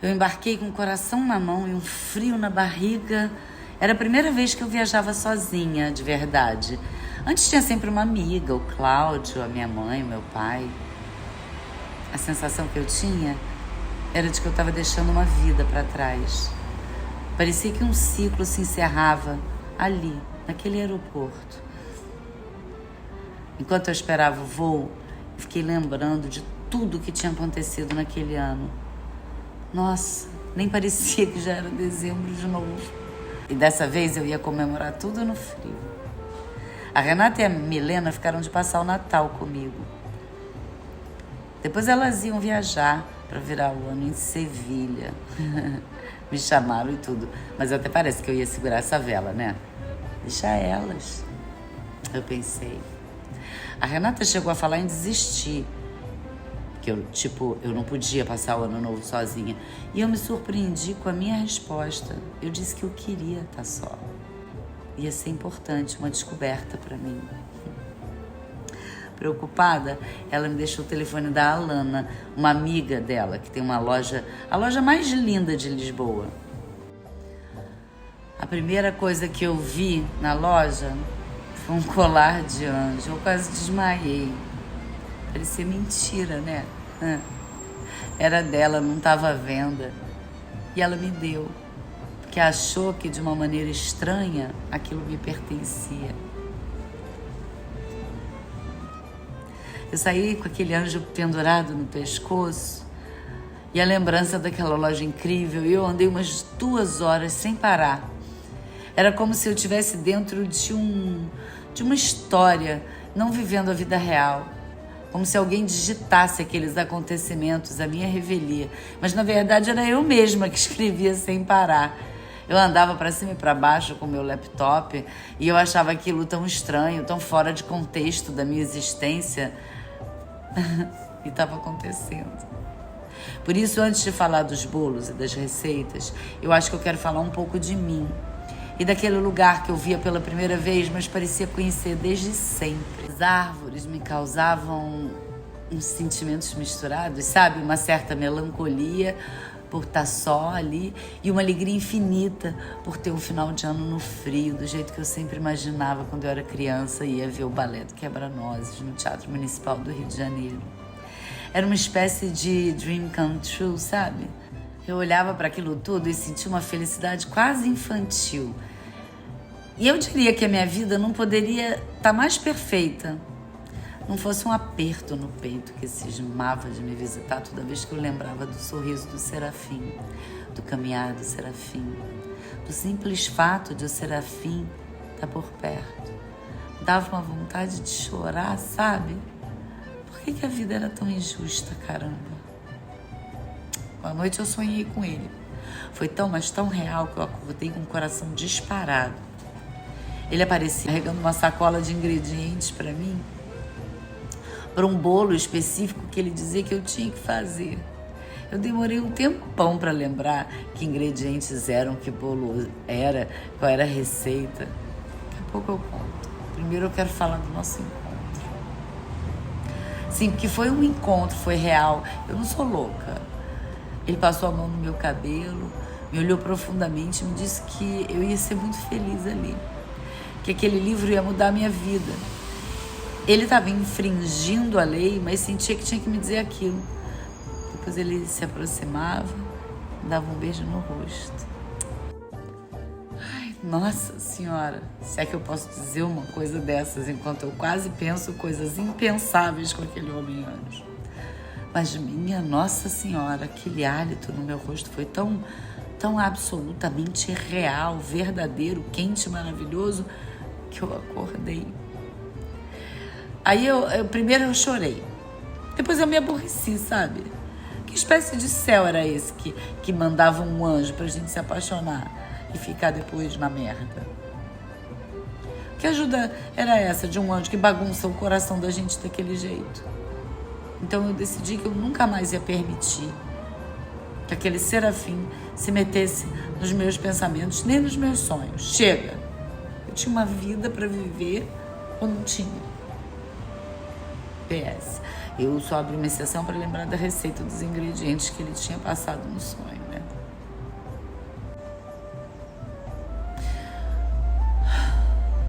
Eu embarquei com o coração na mão e um frio na barriga. Era a primeira vez que eu viajava sozinha, de verdade. Antes tinha sempre uma amiga, o Cláudio, a minha mãe, o meu pai. A sensação que eu tinha era de que eu estava deixando uma vida para trás. Parecia que um ciclo se encerrava ali, naquele aeroporto. Enquanto eu esperava o voo, eu fiquei lembrando de tudo que tinha acontecido naquele ano. Nossa, nem parecia que já era dezembro de novo. E dessa vez eu ia comemorar tudo no frio. A Renata e a Milena ficaram de passar o Natal comigo. Depois elas iam viajar para virar o ano em Sevilha. Me chamaram e tudo. Mas até parece que eu ia segurar essa vela, né? Deixa elas. Eu pensei. A Renata chegou a falar em desistir. Que eu não podia passar o ano novo sozinha. E eu me surpreendi com a minha resposta. Eu disse que eu queria estar só. Ia ser importante, uma descoberta para mim. Preocupada, ela me deixou o telefone da Alana, uma amiga dela, que tem uma loja, a loja mais linda de Lisboa. A primeira coisa que eu vi na loja foi um colar de anjo. Eu quase desmaiei. Parecia mentira, né? Era dela, não estava à venda. E ela me deu, porque achou que de uma maneira estranha aquilo me pertencia. Eu saí com aquele anjo pendurado no pescoço e a lembrança daquela loja incrível. E eu andei umas 2 horas sem parar. Era como se eu estivesse dentro de uma história, não vivendo a vida real. Como se alguém digitasse aqueles acontecimentos, a minha revelia. Mas, na verdade, era eu mesma que escrevia sem parar. Eu andava para cima e para baixo com o meu laptop e eu achava aquilo tão estranho, tão fora de contexto da minha existência. E estava acontecendo. Por isso, antes de falar dos bolos e das receitas, eu acho que eu quero falar um pouco de mim. E daquele lugar que eu via pela primeira vez, mas parecia conhecer desde sempre. As árvores me causavam uns sentimentos misturados, sabe? Uma certa melancolia por estar só ali e uma alegria infinita por ter um final de ano no frio, do jeito que eu sempre imaginava quando eu era criança e ia ver o balé do Quebra-Nozes no Teatro Municipal do Rio de Janeiro. Era uma espécie de dream come true, sabe? Eu olhava para aquilo tudo e sentia uma felicidade quase infantil. E eu diria que a minha vida não poderia estar mais perfeita. Não fosse um aperto no peito que cismava de me visitar toda vez que eu lembrava do sorriso do Serafim, do caminhar do Serafim, do simples fato de o Serafim estar por perto. Dava uma vontade de chorar, sabe? Por que a vida era tão injusta, caramba? À noite eu sonhei com ele. Foi tão, mas tão real que eu acordei com o coração disparado. Ele aparecia carregando uma sacola de ingredientes para mim, para um bolo específico que ele dizia que eu tinha que fazer. Eu demorei um tempão para lembrar que ingredientes eram, que bolo era, qual era a receita. Daqui a pouco eu conto. Primeiro eu quero falar do nosso encontro. Sim, porque foi um encontro, foi real. Eu não sou louca. Ele passou a mão no meu cabelo, me olhou profundamente e me disse que eu ia ser muito feliz ali. Que aquele livro ia mudar a minha vida. Ele estava infringindo a lei, mas sentia que tinha que me dizer aquilo. Depois ele se aproximava, dava um beijo no rosto. Ai, nossa senhora, se é que eu posso dizer uma coisa dessas enquanto eu quase penso coisas impensáveis com aquele homem anjo. Mas minha Nossa Senhora, aquele hálito no meu rosto foi tão absolutamente real, verdadeiro, quente, maravilhoso, que eu acordei. Aí primeiro eu chorei, depois eu me aborreci, sabe? Que espécie de céu era esse que mandava um anjo pra gente se apaixonar e ficar depois na merda? Que ajuda era essa de um anjo que bagunça o coração da gente daquele jeito? Então eu decidi que eu nunca mais ia permitir que aquele Serafim se metesse nos meus pensamentos, nem nos meus sonhos. Chega! Eu tinha uma vida para viver ou não tinha? PS. Eu só abri uma exceção para lembrar da receita dos ingredientes que ele tinha passado no sonho.